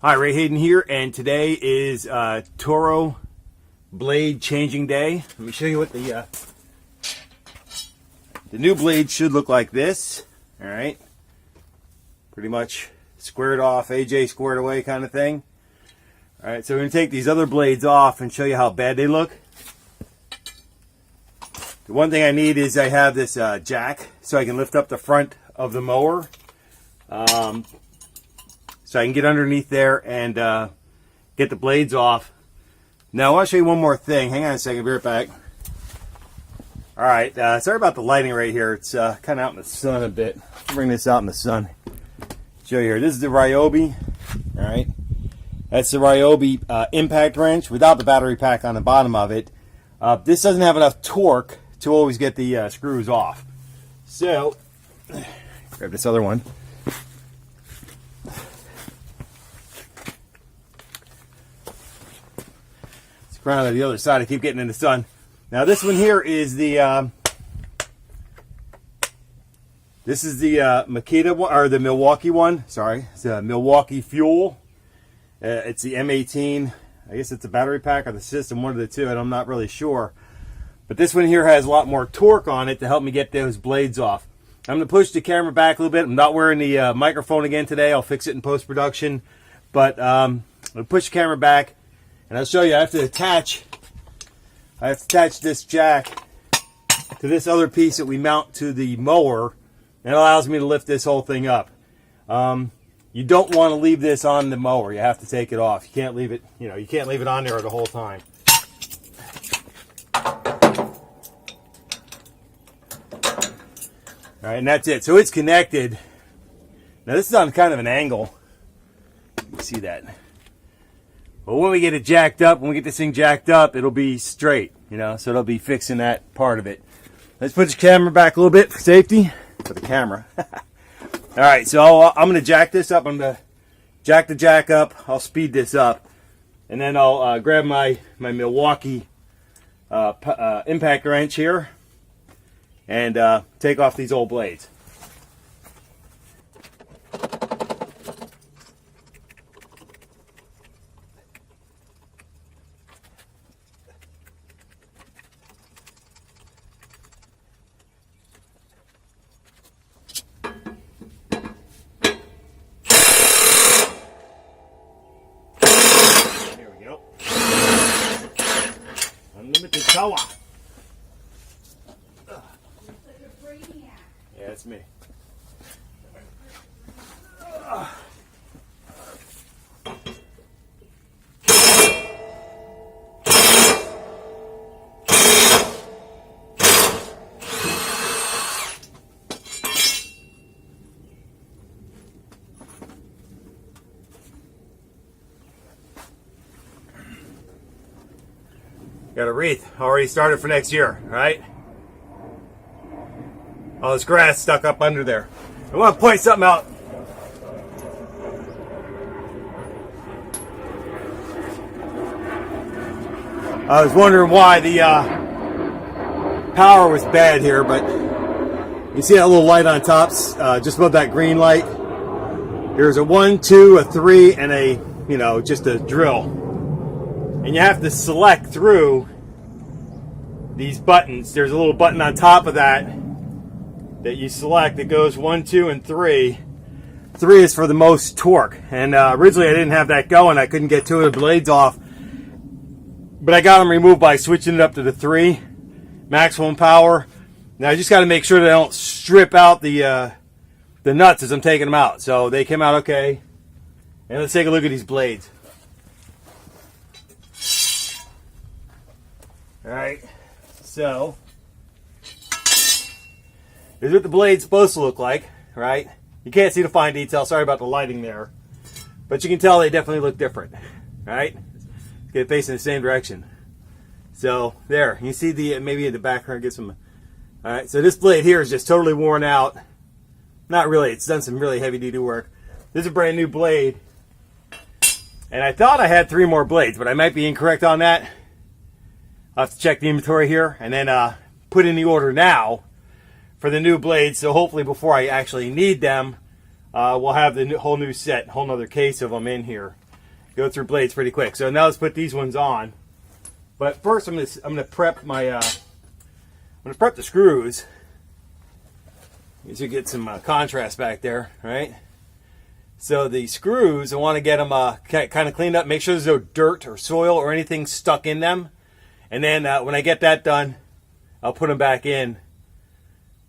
Hi, Ray Hayden here, and today is Toro blade changing day. Let me show you what the new blade should look like. This, all right, pretty much squared off, AJ squared away kind of thing. All right, so we're gonna take these other blades off and show you how bad they look. The one thing I need is I have this jack so I can lift up the front of the mower. So I can get underneath there and get the blades off. Now I want to show you one more thing. Hang on a second, be right back. All right, sorry about the lighting right here. It's kind of out in the sun a bit. I'll bring this out in the sun. Show you here. This is the Ryobi. All right, that's the Ryobi impact wrench without the battery pack on the bottom of it. This doesn't have enough torque to always get the screws off. So grab this other one. Around on the other side, I keep getting in the sun. Now this one here is the this is the Makita one, or the Milwaukee one. Sorry, it's a Milwaukee Fuel. It's the M18. I guess it's a battery pack or the system, one of the two, and I'm not really sure. But this one here has a lot more torque on it to help me get those blades off. I'm going to push the camera back a little bit. I'm not wearing the microphone again today. I'll fix it in post-production. But I'll push the camera back. And I'll show you, I have to attach this jack to this other piece that we mount to the mower. And it allows me to lift this whole thing up. You don't want to leave this on the mower. You have to take it off. You can't leave it, you can't leave it on there the whole time. All right, and that's it. So it's connected. Now this is on kind of an angle. You can see that. But when we get it jacked up, when we get this thing jacked up, it'll be straight, so it'll be fixing that part of it. Let's put the camera back a little bit for safety, for the camera. All right, so I'm going to jack this up. I'm going to jack the jack up. I'll speed this up. And then I'll grab my Milwaukee impact wrench here and take off these old blades. Unlimited power. Yeah, that's me. Got a wreath already started for next year, right? All this grass stuck up under there. I want to point something out. I was wondering why the power was bad here, but you see that little light on top, just above that green light? There's a 1, 2, a 3, and a, just a drill. And you have to select through these buttons. There's a little button on top of that you select that goes 1, 2, and 3. 3 is for the most torque. And originally I didn't have that going. I couldn't get 2 of the blades off. But I got them removed by switching it up to the 3. Maximum power. Now I just got to make sure that I don't strip out the nuts as I'm taking them out. So they came out okay. And let's take a look at these blades. Alright, so here's what the blade's supposed to look like, right? You can't see the fine detail, sorry about the lighting there. But you can tell they definitely look different, right? Let's get it facing the same direction. So, there, you see the, maybe in the background, get some. Alright, so this blade here is just totally worn out. Not really, it's done some really heavy duty work. This is a brand new blade. And I thought I had 3 more blades, but I might be incorrect on that. I'll have to check the inventory here and then put in the order now for the new blades. So hopefully before I actually need them, we'll have the whole new set, whole nother case of them in here. go through blades pretty quick. So now let's put these ones on. But first, I'm gonna prep my I'm gonna prep the screws. You should get some contrast back there, right? So the screws, I want to get them kind of cleaned up. Make sure there's no dirt or soil or anything stuck in them. And then when I get that done, I'll put them back in,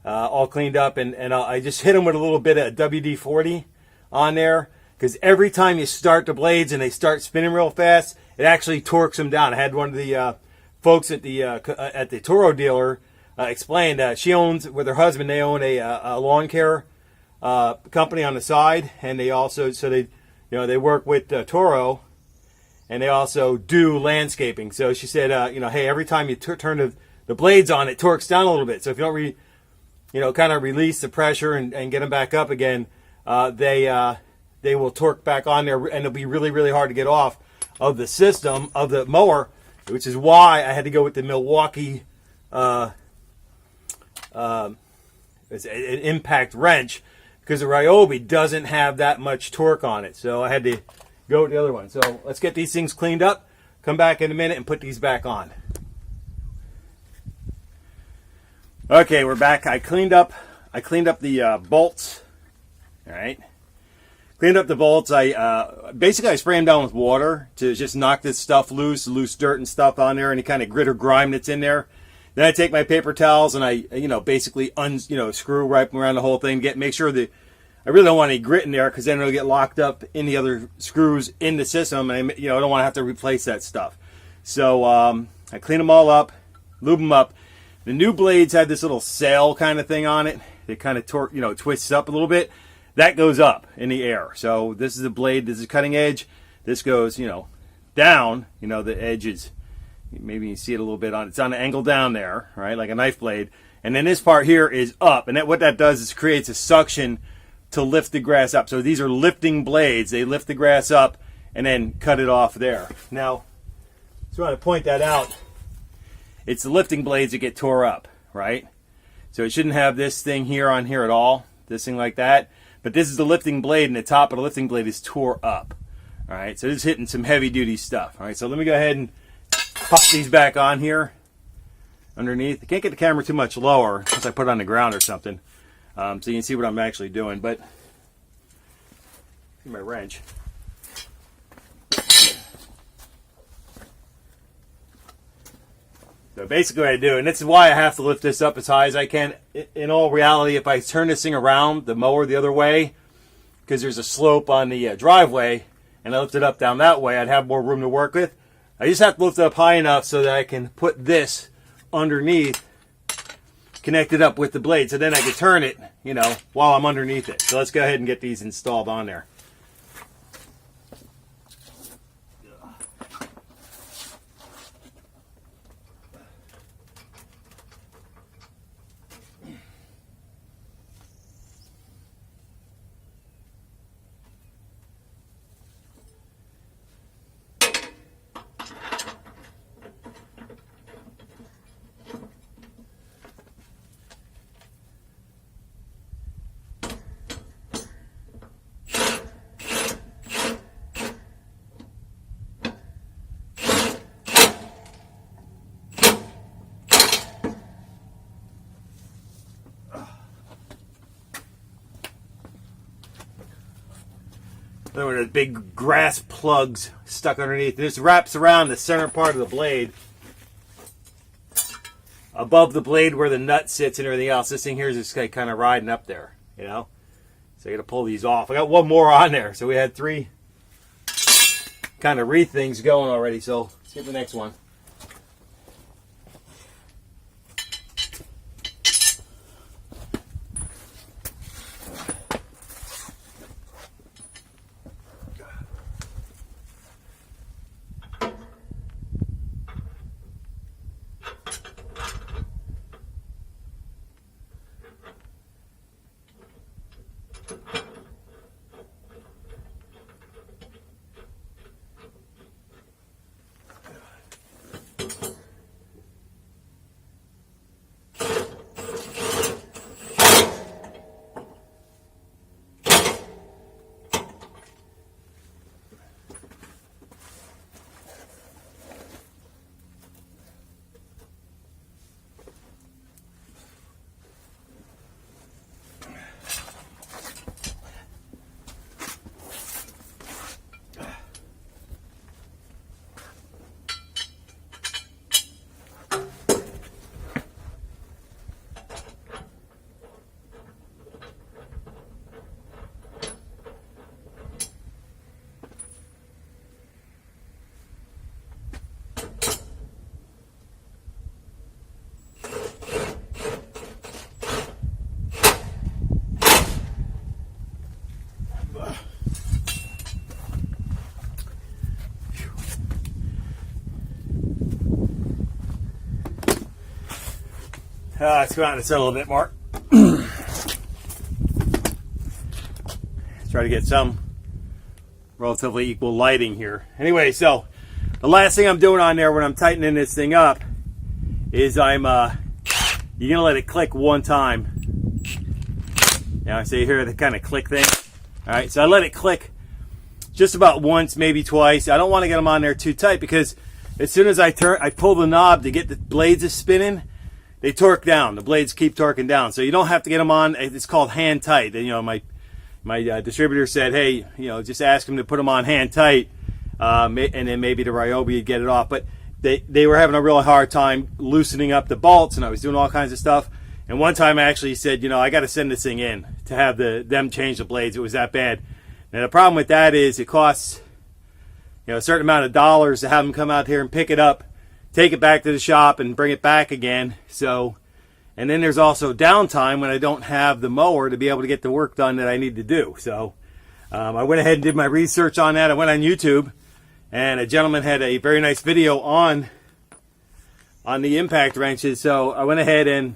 all cleaned up, and I just hit them with a little bit of WD-40 on there, because every time you start the blades and they start spinning real fast, it actually torques them down. I had one of the folks at the Toro dealer explain that she owns, with her husband, they own a lawn care company on the side, and they also, they work with Toro, and they also do landscaping. So she said, hey, every time you turn the blades on, it torques down a little bit. So if you don't kind of release the pressure and get them back up again, they will torque back on there, and it'll be really, really hard to get off of the system of the mower, which is why I had to go with the Milwaukee an impact wrench, because the Ryobi doesn't have that much torque on it. So I had to go with the other one. So let's get these things cleaned up, come back in a minute, and put these back on. Okay, we're back. I cleaned up the bolts. All right, cleaned up the bolts. I basically I spray them down with water to just knock this stuff loose dirt and stuff on there, any kind of grit or grime that's in there. Then I take my paper towels and I basically screw right around the whole thing, make sure that I really don't want any grit in there, because then it'll get locked up in the other screws in the system, and I don't want to have to replace that stuff. So I clean them all up, lube them up. The new blades had this little sail kind of thing on it. It kind of twists up a little bit. That goes up in the air. So this is the blade. This is cutting edge. This goes, down. The edge is, maybe you see it a little bit on. It's on an angle down there, right, like a knife blade. And then this part here is up. And what that does is creates a suction to lift the grass up. So these are lifting blades. They lift the grass up and then cut it off there. Now, just want to point that out. It's the lifting blades that get tore up, right? So it shouldn't have this thing here on here at all, this thing like that. But this is the lifting blade, and the top of the lifting blade is tore up. All right, so this is hitting some heavy-duty stuff. All right, so let me go ahead and pop these back on here underneath. I can't get the camera too much lower unless I put it on the ground or something, so you can see what I'm actually doing. But my wrench. So basically what I do, and this is why I have to lift this up as high as I can. In all reality, if I turn this thing around, the mower the other way, because there's a slope on the driveway, and I lift it up down that way, I'd have more room to work with. I just have to lift it up high enough so that I can put this underneath, connected up with the blade, so then I can turn it, while I'm underneath it. So let's go ahead and get these installed on there. There were the big grass plugs stuck underneath. This wraps around the center part of the blade, above the blade where the nut sits and everything else. This thing here is just kind of riding up there, So I got to pull these off. I got one more on there, so we had 3 kind of wreath things going already. So let's get the next one. Let's go out in the sun a little bit more. Try to get some relatively equal lighting here. Anyway, so the last thing I'm doing on there when I'm tightening this thing up is you're gonna let it click one time. Now, so you hear the kind of click thing. All right, so I let it click just about once, maybe twice. I don't want to get them on there too tight because as soon as I pull the knob to get the blades to spinning, they torque down. The blades keep torquing down. So you don't have to get them on. It's called hand tight. You know, my distributor said, hey, you know, just ask them to put them on hand tight, and then maybe the Ryobi would get it off. But they were having a really hard time loosening up the bolts, and I was doing all kinds of stuff. And one time I actually said, you know, I got to send this thing in to have them change the blades. It was that bad. And the problem with that is it costs, you know, a certain amount of dollars to have them come out here and pick it up, take it back to the shop, and bring it back again. So, and then there's also downtime when I don't have the mower to be able to get the work done that I need to do. So I went ahead and did my research on that. I went on YouTube, and a gentleman had a very nice video on the impact wrenches. So I went ahead and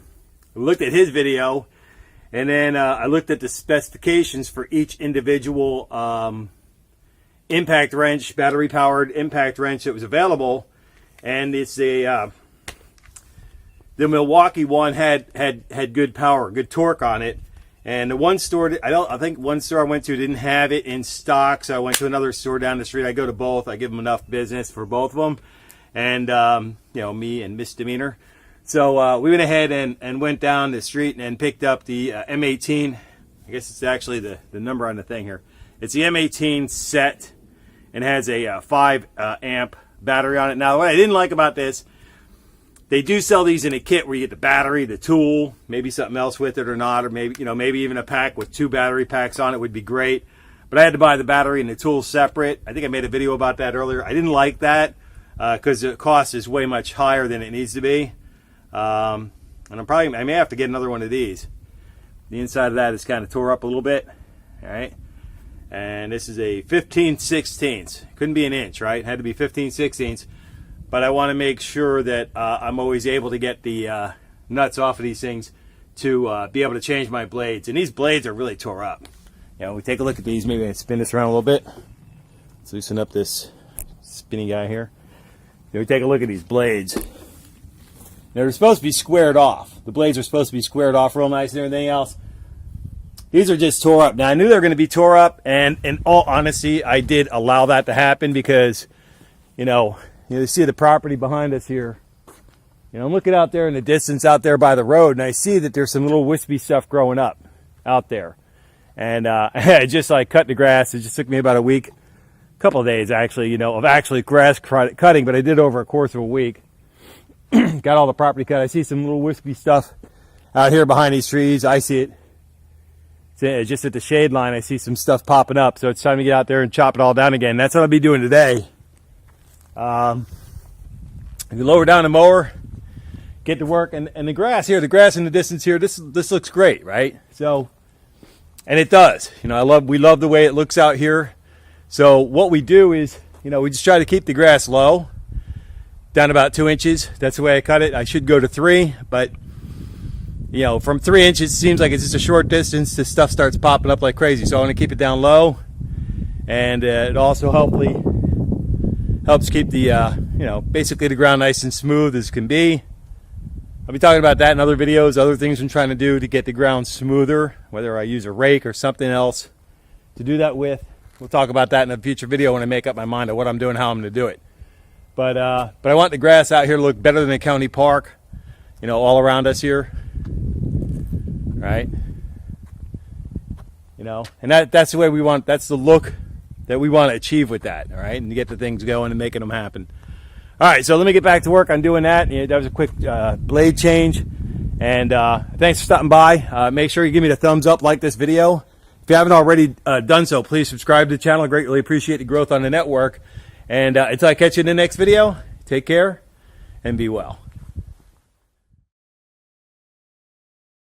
looked at his video, and then I looked at the specifications for each individual impact wrench, battery powered impact wrench that was available. And it's the Milwaukee one had good power, good torque on it. And the one store, I think one store I went to didn't have it in stock, so I went to another store down the street. I go to both. I give them enough business for both of them, and you know, me and Misdemeanor. So we went ahead and went down the street and picked up the M18. I guess it's actually the number on the thing here. It's the M18 set, and has a 5 amp battery on it. Now, what I didn't like about this, they do sell these in a kit where you get the battery, the tool, maybe something else with it or not, or maybe, you know, maybe even a pack with 2 battery packs on it would be great. But I had to buy the battery and the tool separate. I think I made a video about that earlier. I didn't like that because the cost is way much higher than it needs to be. And I may have to get another one of these. The inside of that is kind of tore up a little bit. All right. And this is a 15/16. Couldn't be an inch, right? It had to be 15/16. But I want to make sure that I'm always able to get the nuts off of these things to be able to change my blades. And these blades are really tore up. You know, we take a look at these. Maybe I can spin this around a little bit. Let's loosen up this spinny guy here. You know, we take a look at these blades. Now, they're supposed to be squared off. The blades are supposed to be squared off real nice and everything else. These are just tore up. Now, I knew they were going to be tore up, and in all honesty, I did allow that to happen because, you see the property behind us here. You know, I'm looking out there in the distance out there by the road, and I see that there's some little wispy stuff growing up out there. And I just like cut the grass. It just took me about a week, a couple of days actually, of actually grass cutting, but I did over a course of a week. Got all the property cut. I see some little wispy stuff out here behind these trees. I see it. Just at the shade line, I see some stuff popping up. So it's time to get out there and chop it all down again. That's what I'll be doing today. If you lower down the mower, get to work, and the grass here, the grass in the distance here, this looks great, right? So, and it does. We love the way it looks out here. So what we do is, we just try to keep the grass low, down about 2 inches. That's the way I cut it. I should go to 3, but from 3 inches, it seems like it's just a short distance. This stuff starts popping up like crazy. So I want to keep it down low, and it also helps keep the, basically the ground nice and smooth as can be. I'll be talking about that in other videos, other things I'm trying to do to get the ground smoother, whether I use a rake or something else to do that with. We'll talk about that in a future video when I make up my mind on what I'm doing, how I'm going to do it. But I want the grass out here to look better than a county park, all around us here. Right? And that's the way we want, that's the look that we want to achieve with that, all right? And to get the things going and making them happen. All right, so let me get back to work on doing that. That was a quick blade change. And thanks for stopping by. Make sure you give me the thumbs up, like this video. If you haven't already done so, please subscribe to the channel. I greatly appreciate the growth on the network. And until I catch you in the next video, take care and be well.